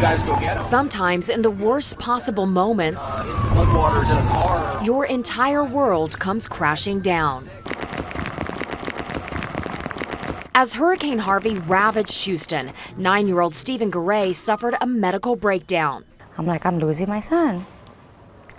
guys go get him. Sometimes in the worst possible moments, Floodwaters in a car. your entire world comes crashing down. As Hurricane Harvey ravaged Houston, 9-year-old Stephen Garay suffered a medical breakdown. I'm like, I'm losing my son.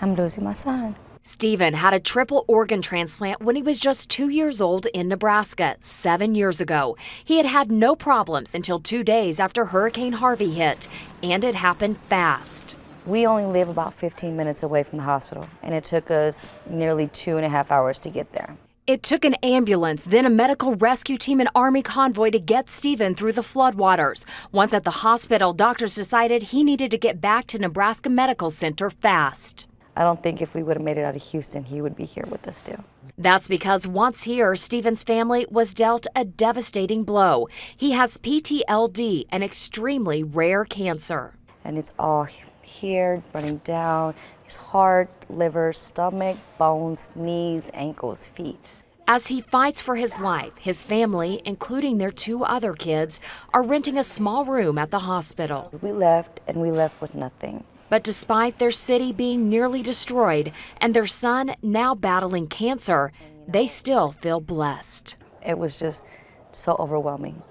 I'm losing my son. Stephen had a triple organ transplant when he was just 2 years old in Nebraska 7 years ago. He had had no problems until 2 days after Hurricane Harvey hit, and it happened fast. We only live about 15 minutes away from the hospital, and it took us nearly 2.5 hours to get there. It took an ambulance, then a medical rescue team and Army convoy to get Stephen through the floodwaters. Once at the hospital, doctors decided he needed to get back to Nebraska Medical Center fast. I don't think if we would have made it out of Houston, he would be here with us still. That's because once here, Stephen's family was dealt a devastating blow. He has PTLD, an extremely rare cancer. And it's all here, running down his heart, liver, stomach, bones, knees, ankles, feet. As he fights for his life, his family, including their 2 other kids, are renting a small room at the hospital. We left, and we left with nothing. But despite their city being nearly destroyed and their son now battling cancer, they still feel blessed. It was just so overwhelming.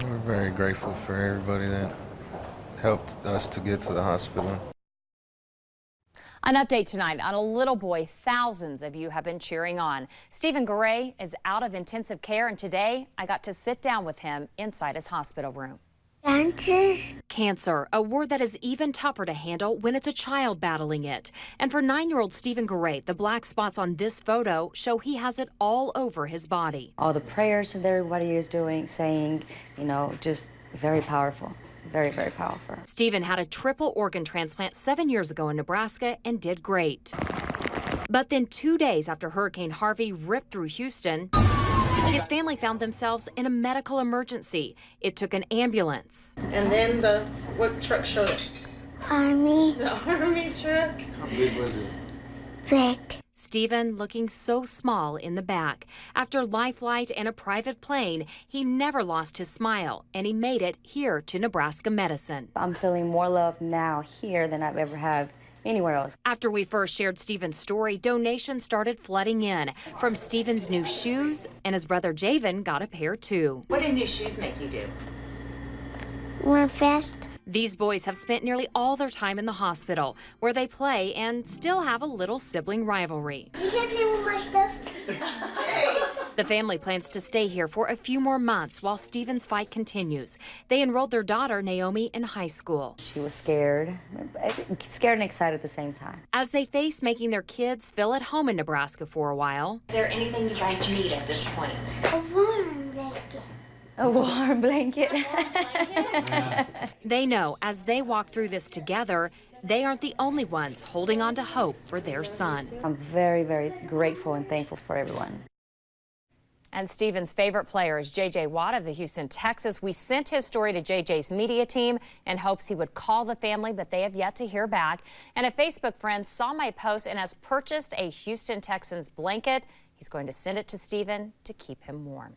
We're very grateful for everybody that helped us to get to the hospital. An update tonight on a little boy thousands of you have been cheering on. Stephen Garay is out of intensive care, and today I got to sit down with him inside his hospital room. Cancer, a word that is even tougher to handle when it's a child battling it. And for 9-year-old Stephen Garay, the black spots on this photo show he has it all over his body. All the prayers that everybody is doing, saying, you know, just very powerful. Very, very powerful. Stephen had a triple organ transplant 7 years ago in Nebraska and did great. But then 2 days after Hurricane Harvey ripped through Houston, his family found themselves in a medical emergency. It took an ambulance. And then what truck showed it? Army. The Army truck. How big was it? Big. Stephen looking so small in the back. After life flight and a private plane, he never lost his smile, and he made it here to Nebraska Medicine. I'm feeling more love now here than I've ever have anywhere else. After we first shared Stephen's story, donations started flooding in. From Stephen's new shoes, and his brother Javen got a pair too. What do new shoes make you do? Run fast. These boys have spent nearly all their time in the hospital, where they play and still have a little sibling rivalry. You can't play with my stuff. The family plans to stay here for a few more months while Stephen's fight continues. They enrolled their daughter, Naomi, in high school. She was scared and excited at the same time. As they face making their kids feel at home in Nebraska for a while. Is there anything you guys need at this point? A warm blanket. A warm blanket. They know as they walk through this together, they aren't the only ones holding on to hope for their son. I'm very, very grateful and thankful for everyone. And Stephen's favorite player is J.J. Watt of the Houston Texans. We sent his story to J.J.'s media team in hopes he would call the family, but they have yet to hear back. And a Facebook friend saw my post and has purchased a Houston Texans blanket. He's going to send it to Stephen to keep him warm.